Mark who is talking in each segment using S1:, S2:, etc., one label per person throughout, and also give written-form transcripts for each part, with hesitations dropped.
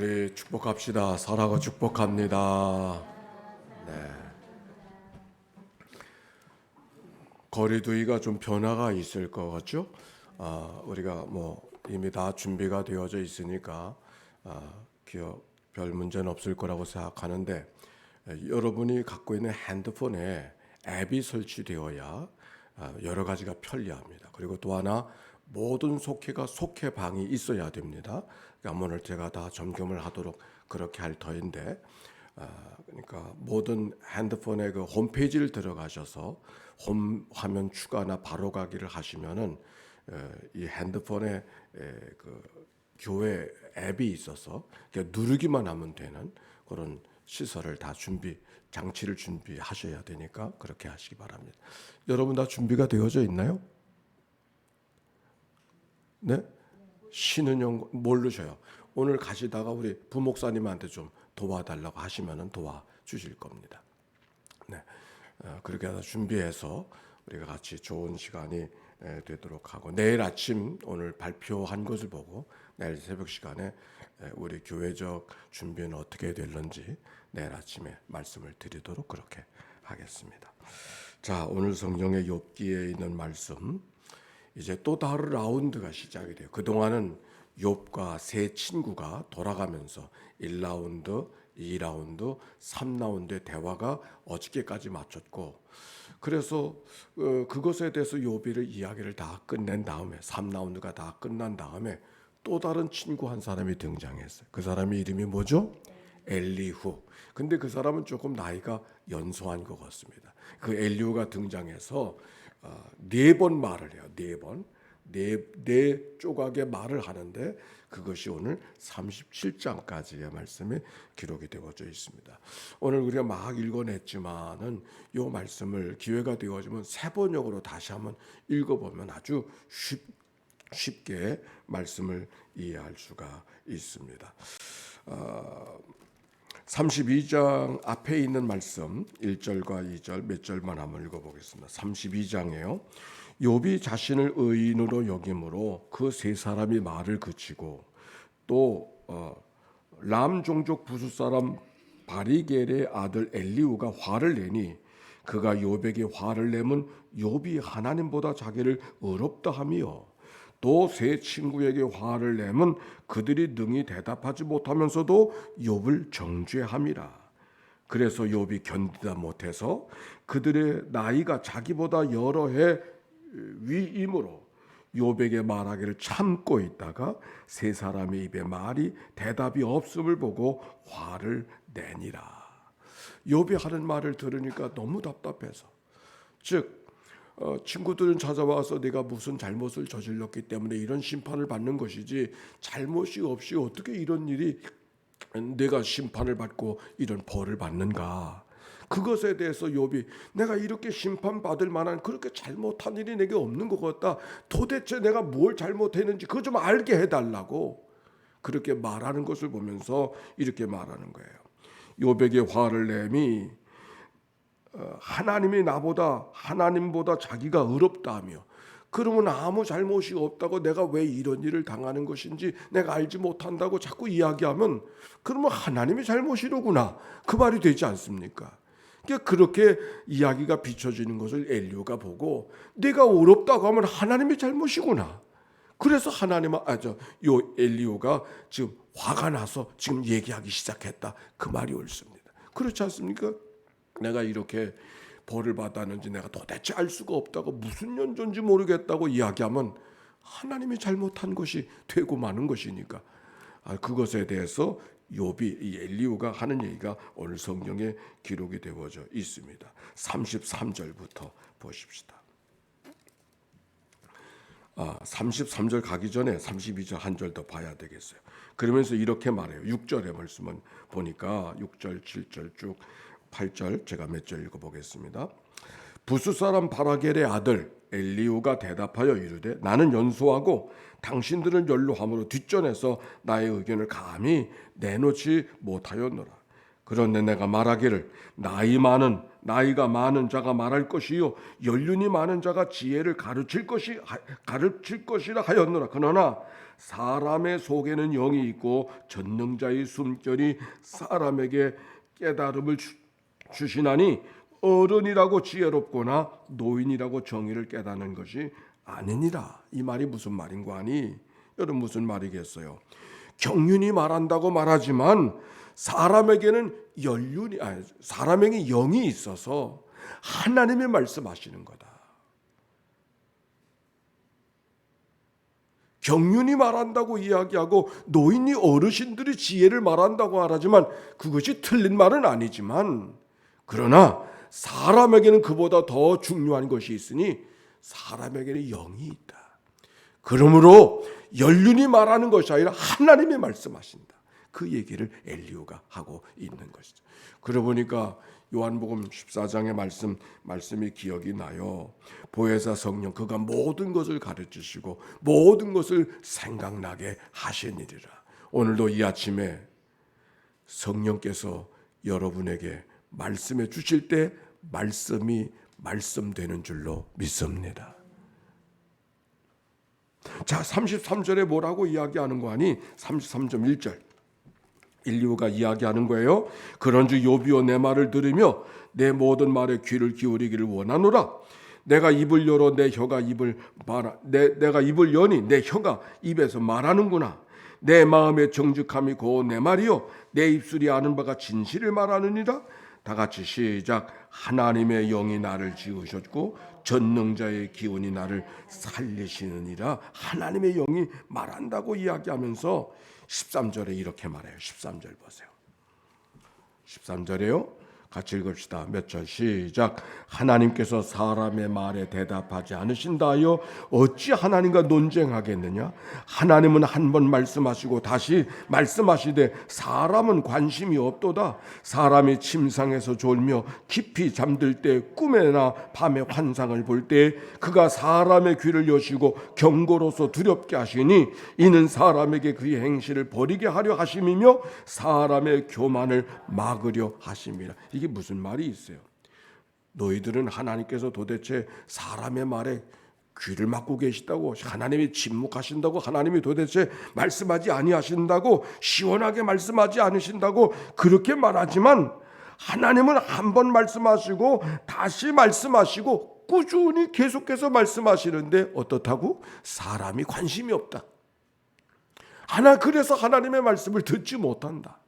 S1: 우리 축복합시다. 사랑과 축복합니다. 네. 거리두기가 좀 변화가 있을 것 같죠? 우리가 뭐 이미 다 준비가 되어져 있으니까 별 문제는 없을 거라고 생각하는데 여러분이 갖고 있는 핸드폰에 앱이 설치되어야 여러 가지가 편리합니다. 그리고 또 하나 모든 속회가 속회방이 있어야 됩니다. 그러니까 오늘 제가 다 점검을 하도록 그렇게 할 터인데 그러니까 모든 핸드폰의 그 홈페이지를 들어가셔서 홈 화면 추가나 바로가기를 하시면은 이 핸드폰에 그 교회 앱이 있어서 그냥 누르기만 하면 되는 그런 시설을 다 장치를 준비하셔야 되니까 그렇게 하시기 바랍니다. 여러분 다 준비가 되어져 있나요? 네? 쉬는 영 모르셔요. 오늘 가시다가 우리 부목사님한테 좀 도와달라고 하시면은 도와주실 겁니다. 네, 그렇게 해서 준비해서 우리가 같이 좋은 시간이 되도록 하고 내일 아침 오늘 발표한 것을 보고 내일 새벽 시간에 우리 교회적 준비는 어떻게 될런지 내일 아침에 말씀을 드리도록 그렇게 하겠습니다. 자, 오늘 성경의 욥기에 있는 말씀 이제 또 다른 라운드가 시작이 돼요. 그동안은 욥과 세 친구가 돌아가면서 1라운드, 2라운드, 3라운드의 대화가 어저께까지 마쳤고 그래서 그것에 대해서 욥이를 이야기를 다 끝낸 다음에 3라운드가 다 끝난 다음에 또 다른 친구 한 사람이 등장했어요. 그 사람의 이름이 뭐죠? 엘리후. 근데 그 사람은 조금 나이가 연소한 것 같습니다. 그 엘리후가 등장해서 4번 말을 해요. 4번. 네 조각의 말을 하는데 그것이 오늘 37장까지의 말씀이 기록이 되어져 있습니다. 오늘 우리가 막 읽어냈지만은 이 말씀을 기회가 되어지면 세 번역으로 다시 한번 읽어보면 아주 쉽게 말씀을 이해할 수가 있습니다. 32장 앞에 있는 말씀 1절과 2절 몇 절만 한번 읽어보겠습니다. 32장이에요. 욥이 자신을 의인으로 여김으로 그 세 사람이 말을 그치고 또 람 종족 부수 사람 바리겔의 아들 엘리우가 화를 내니 그가 욥에게 화를 내면 욥이 하나님보다 자기를 의롭다 하며 또 세 친구에게 화를 내면 그들이 능히 대답하지 못하면서도 욥을 정죄함이라. 그래서 욥이 견디다 못해서 그들의 나이가 자기보다 여러 해 위이므로 욥에게 말하기를 참고 있다가 세 사람의 입에 말이 대답이 없음을 보고 화를 내니라. 욥이 하는 말을 들으니까 너무 답답해서 즉 친구들은 찾아와서 내가 무슨 잘못을 저질렀기 때문에 이런 심판을 받는 것이지 잘못이 없이 어떻게 이런 일이 내가 심판을 받고 이런 벌을 받는가. 그것에 대해서 욥이 내가 이렇게 심판받을 만한 그렇게 잘못한 일이 내게 없는 것 같다. 도대체 내가 뭘 잘못했는지 그거 좀 알게 해달라고 그렇게 말하는 것을 보면서 이렇게 말하는 거예요. 욥에게 화를 내미 하나님보다 자기가 의롭다 하며 그러면 아무 잘못이 없다고 내가 왜 이런 일을 당하는 것인지 내가 알지 못한다고 자꾸 이야기하면 그러면 하나님이 잘못이로구나 그 말이 되지 않습니까? 그렇게 이야기가 비춰지는 것을 엘리후가 보고 내가 의롭다고 하면 하나님이 잘못이구나. 그래서 엘리후가 지금 화가 나서 지금 얘기하기 시작했다. 그 말이 옳습니다. 그렇지 않습니까? 내가 이렇게 벌을 받았는지 내가 도대체 알 수가 없다고 무슨 연전지 모르겠다고 이야기하면 하나님이 잘못한 것이 되고 마는 것이니까 그것에 대해서 욥이 이 엘리후가 하는 얘기가 오늘 성경에 기록이 되어져 있습니다. 33절부터 보십시다. 33절 가기 전에 32절 한 절 더 봐야 되겠어요. 그러면서 이렇게 말해요. 6절의 말씀은 보니까 6절, 7절 쭉 8절 제가 몇 절 읽어보겠습니다. 부수 사람 바라겔의 아들 엘리후가 대답하여 이르되 나는 연소하고 당신들은 연로함으로 뒷전에서 나의 의견을 감히 내놓지 못하였노라. 그런데 내가 말하기를 나이가 많은 자가 말할 것이요 연륜이 많은 자가 지혜를 가르칠 것이라 하였노라. 그러나 사람의 속에는 영이 있고 전능자의 숨결이 사람에게 깨달음을 주시나니 어른이라고 지혜롭거나 노인이라고 정의를 깨닫는 것이 아니니라. 이 말이 무슨 말인가 하니, 여러분 무슨 말이겠어요? 경륜이 말한다고 말하지만 사람에게는 사람에게 영이 있어서 하나님의 말씀하시는 거다. 경륜이 말한다고 이야기하고 노인이 어르신들이 지혜를 말한다고 말하지만 그것이 틀린 말은 아니지만, 그러나 사람에게는 그보다 더 중요한 것이 있으니 사람에게는 영이 있다. 그러므로 연륜이 말하는 것이 아니라 하나님이 말씀하신다. 그 얘기를 엘리후가 하고 있는 것이죠. 그러고 보니까 요한복음 14장의 말씀이 기억이 나요. 보혜사 성령, 그가 모든 것을 가르치시고 모든 것을 생각나게 하시니라. 오늘도 이 아침에 성령께서 여러분에게 말씀해 주실 때 말씀이 말씀되는 줄로 믿습니다. 자, 33절에 뭐라고 이야기하는 거 아니? 33점 1절 엘리후가 이야기하는 거예요. 그런즉 욥이여 내 말을 들으며 내 모든 말에 귀를 기울이기를 원하노라. 내가 입을 열어 내 혀가 내가 입을 여니 내 혀가 입에서 말하는구나. 내 마음의 정직함이 곧 내 말이요 내 입술이 아는 바가 진실을 말하느니라. 다 같이 시작. 하나님의 영이 나를 지으셨고 전능자의 기운이 나를 살리시느니라. 하나님의 영이 말한다고 이야기하면서 13절에 이렇게 말해요. 13절 보세요. 13절에요. 같이 읽읍시다. 몇 절 시작. 하나님께서 사람의 말에 대답하지 않으신다 하여 어찌 하나님과 논쟁하겠느냐. 하나님은 한 번 말씀하시고 다시 말씀하시되 사람은 관심이 없도다. 사람이 침상에서 졸며 깊이 잠들 때 꿈에나 밤에 환상을 볼 때 그가 사람의 귀를 여시고 경고로서 두렵게 하시니 이는 사람에게 그의 행실을 버리게 하려 하심이며 사람의 교만을 막으려 하심이라. 이게 무슨 말이 있어요? 너희들은 하나님께서 도대체 사람의 말에 귀를 막고 계시다고, 하나님이 침묵하신다고, 하나님이 도대체 말씀하지 아니하신다고, 시원하게 말씀하지 않으신다고 그렇게 말하지만 하나님은 한 번 말씀하시고 다시 말씀하시고 꾸준히 계속해서 말씀하시는데 어떻다고? 사람이 관심이 없다. 그래서 하나님의 말씀을 듣지 못한다.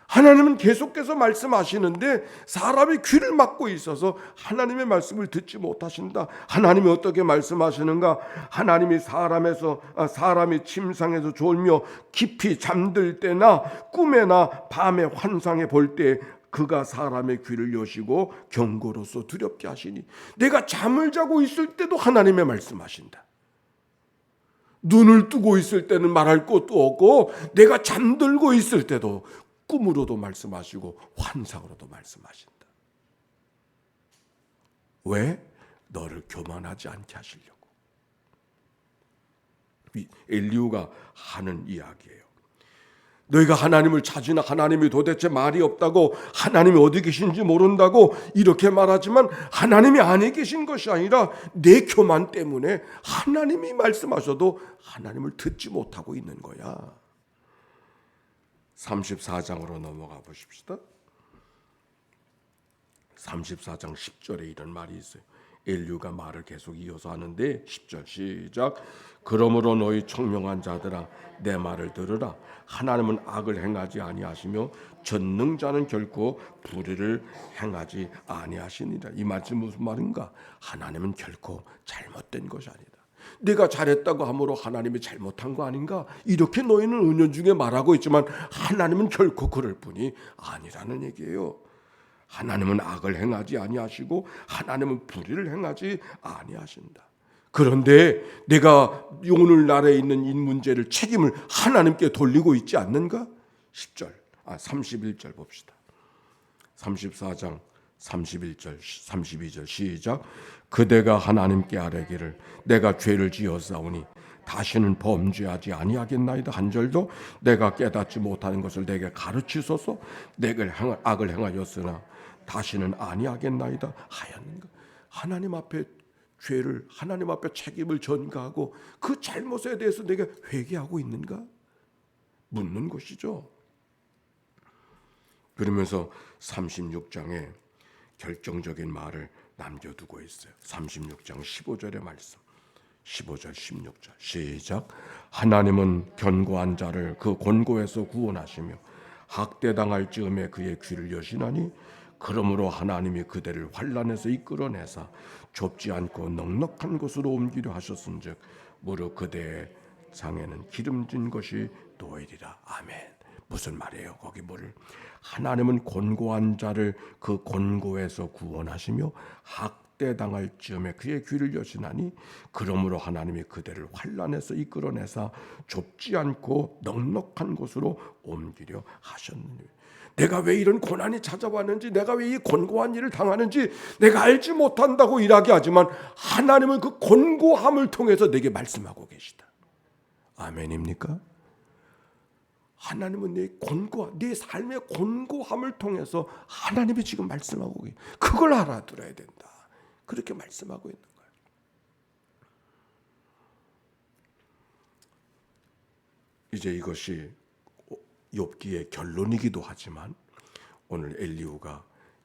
S1: 하나님은 계속해서 말씀하시는데 사람이 귀를 막고 있어서 하나님의 말씀을 듣지 못하신다. 하나님이 어떻게 말씀하시는가? 하나님이 사람이 침상에서 졸며 깊이 잠들 때나 꿈에나 밤에 환상에 볼 때 그가 사람의 귀를 여시고 경고로서 두렵게 하시니, 내가 잠을 자고 있을 때도 하나님의 말씀하신다. 눈을 뜨고 있을 때는 말할 것도 없고 내가 잠들고 있을 때도 꿈으로도 말씀하시고 환상으로도 말씀하신다. 왜? 너를 교만하지 않게 하시려고. 엘리후가 하는 이야기예요. 너희가 하나님을 찾으나 하나님이 도대체 말이 없다고, 하나님이 어디 계신지 모른다고 이렇게 말하지만 하나님이 안에 계신 것이 아니라 내 교만 때문에 하나님이 말씀하셔도 하나님을 듣지 못하고 있는 거야. 34장으로 넘어가 보십시다. 34장 10절에 이런 말이 있어요. 엘리후가 말을 계속 이어서 하는데 10절 시작. 그러므로 너희 청명한 자들아 내 말을 들으라. 하나님은 악을 행하지 아니하시며 전능자는 결코 불의를 행하지 아니하시니라. 이 말씀 무슨 말인가? 하나님은 결코 잘못된 것이 아니다. 내가 잘했다고 함으로 하나님이 잘못한 거 아닌가? 이렇게 너희는 은연중에 말하고 있지만 하나님은 결코 그럴 뿐이 아니라는 얘기예요. 하나님은 악을 행하지 아니하시고 하나님은 불의를 행하지 아니하신다. 그런데 내가 오늘날에 있는 이 문제를 책임을 하나님께 돌리고 있지 않는가? 31절 봅시다. 34장 31절 32절 시작. 그대가 하나님께 아뢰기를 내가 죄를 지었사오니 다시는 범죄하지 아니하겠나이다. 한 절도 내가 깨닫지 못하는 것을 내게 가르치소서. 내가 악을 행하였으나 다시는 아니하겠나이다 하였는가. 하나님 앞에 죄를 하나님 앞에 책임을 전가하고 그 잘못에 대해서 내가 회개하고 있는가? 묻는 것이죠. 그러면서 36장에 결정적인 말을 남겨두고 있어요. 36장 15절의 말씀, 15절 16절 시작. 하나님은 견고한 자를 그 곤고에서 구원하시며 학대당할 즈음에 그의 귀를 여시나니 그러므로 하나님이 그대를 환난에서 이끌어내사 좁지 않고 넉넉한 곳으로 옮기려 하셨은즉 무릇 그대의 장에는 기름진 것이 놓이리라. 아멘. 무슨 말이에요? 거기 뭐를 하나님은 곤고한 자를 그 곤고에서 구원하시며 학대당할 즈음에 그의 귀를 여시나니 그러므로 하나님이 그대를 환난에서 이끌어내사 좁지 않고 넉넉한 곳으로 옮기려 하셨느니. 내가 왜 이런 고난이 찾아왔는지, 내가 왜 이 곤고한 일을 당하는지 내가 알지 못한다고 일하게 하지만 하나님은 그 곤고함을 통해서 내게 말씀하고 계시다. 아멘입니까? 하나님은 내 삶의 곤고함을 통해서 하나님이 지금 말씀하고 계세요. 그걸 알아들어야 된다. 그렇게 말씀하고 있는 거예요. 이제 이것이 욥기의 결론이기도 하지만 오늘 엘리후가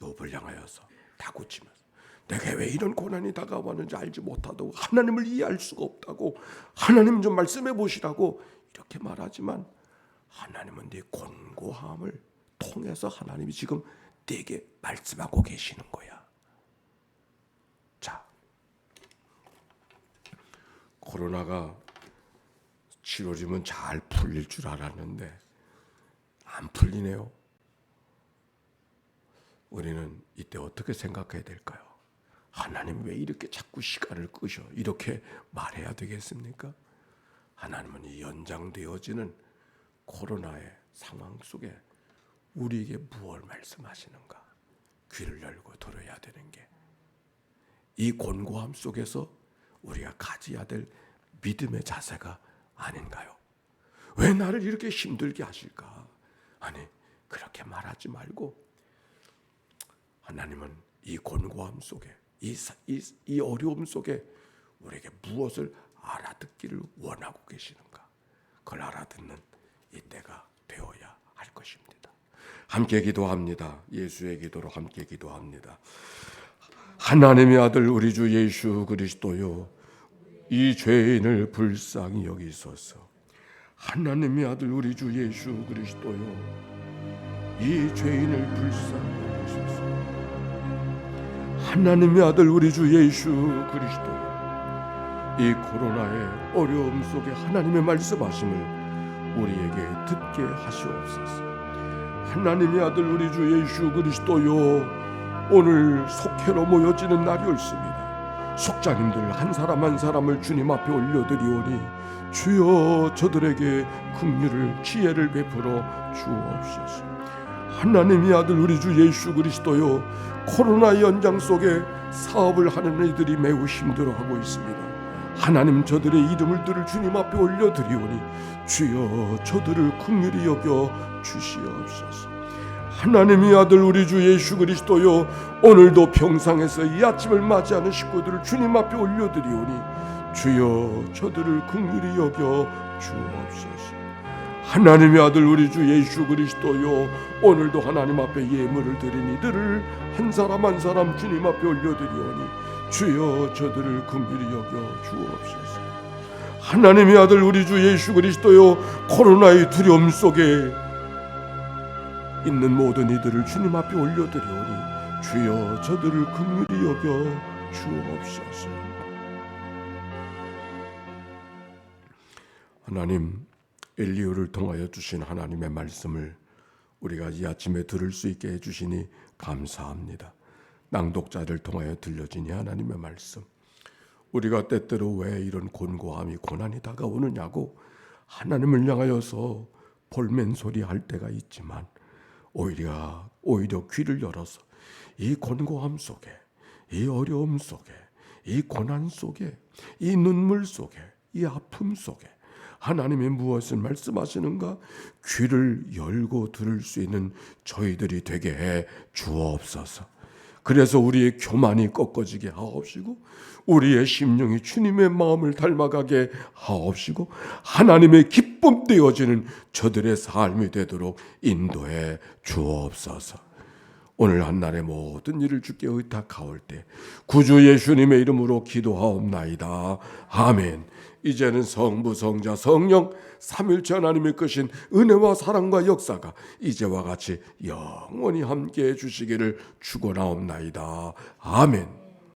S1: 욥을 향하여서 다구치면서 내가 왜 이런 고난이 다가왔는지 알지 못하다고, 하나님을 이해할 수가 없다고, 하나님 좀 말씀해 보시라고 이렇게 말하지만 하나님은 네 곤고함을 통해서 하나님이 지금 내게 말씀하고 계시는 거야. 자, 코로나가 7월이면 잘 풀릴 줄 알았는데 안 풀리네요. 우리는 이때 어떻게 생각해야 될까요? 하나님 왜 이렇게 자꾸 시간을 끄셔? 이렇게 말해야 되겠습니까? 하나님은 이 연장되어지는 코로나의 상황 속에 우리에게 무엇을 말씀하시는가? 귀를 열고 들어야 되는 게 이 곤고함 속에서 우리가 가져야 될 믿음의 자세가 아닌가요? 왜 나를 이렇게 힘들게 하실까? 아니, 그렇게 말하지 말고 하나님은 이 곤고함 속에 이 어려움 속에 우리에게 무엇을 알아듣기를 원하고 계시는가? 그걸 알아듣는 이때가 되어야 할 것입니다. 함께 기도합니다. 예수의 기도로 함께 기도합니다. 하나님의 아들 우리 주 예수 그리스도요, 이 죄인을 불쌍히 여기소서. 하나님의 아들 우리 주 예수 그리스도요, 이 죄인을 불쌍히 여기소서. 하나님의 아들 우리 주 예수 그리스도요, 이 코로나의 어려움 속에 하나님의 말씀하심을 우리에게 듣게 하시옵소서. 하나님의 아들 우리 주 예수 그리스도요, 오늘 속회로 모여지는 날이 옳습니다. 속장님들 한 사람 한 사람을 주님 앞에 올려드리오니 주여 저들에게 긍휼을 지혜를 베풀어 주옵소서. 하나님의 아들 우리 주 예수 그리스도요, 코로나 연장 속에 사업을 하는 이들이 매우 힘들어하고 있습니다. 하나님 저들의 이름을 들을 주님 앞에 올려드리오니 주여 저들을 긍휼히 여겨 주시옵소서. 하나님의 아들 우리 주 예수 그리스도요, 오늘도 평상에서 이 아침을 맞이하는 식구들을 주님 앞에 올려드리오니 주여 저들을 긍휼히 여겨 주옵소서. 하나님의 아들 우리 주 예수 그리스도요, 오늘도 하나님 앞에 예물을 드린 이들을 한 사람 한 사람 주님 앞에 올려드리오니 주여 저들을 긍휼히 여겨 주옵소서. 하나님의 아들 우리 주 예수 그리스도요, 코로나의 두려움 속에 있는 모든 이들을 주님 앞에 올려드리오니 주여 저들을 긍휼히 여겨 주옵소서. 하나님, 엘리후를 통하여 주신 하나님의 말씀을 우리가 이 아침에 들을 수 있게 해주시니 감사합니다. 낭독자를 통하여 들려진 이 하나님의 말씀, 우리가 때때로 왜 이런 곤고함이 고난이 다가오느냐고 하나님을 향하여서 볼멘소리 할 때가 있지만 오히려 귀를 열어서 이 곤고함 속에, 이 어려움 속에, 이 고난 속에, 이 눈물 속에, 이 아픔 속에 하나님이 무엇을 말씀하시는가 귀를 열고 들을 수 있는 저희들이 되게 해 주옵소서. 그래서 우리의 교만이 꺾어지게 하옵시고 우리의 심령이 주님의 마음을 닮아가게 하옵시고 하나님의 기쁨 되어지는 저들의 삶이 되도록 인도해 주옵소서. 오늘 한날의 모든 일을 주께 의탁하올 때 구주 예수님의 이름으로 기도하옵나이다. 아멘. 이제는 성부, 성자, 성령 삼일체 하나님의 크신 은혜와 사랑과 역사가 이제와 같이 영원히 함께해 주시기를 축원하옵나이다. 아멘.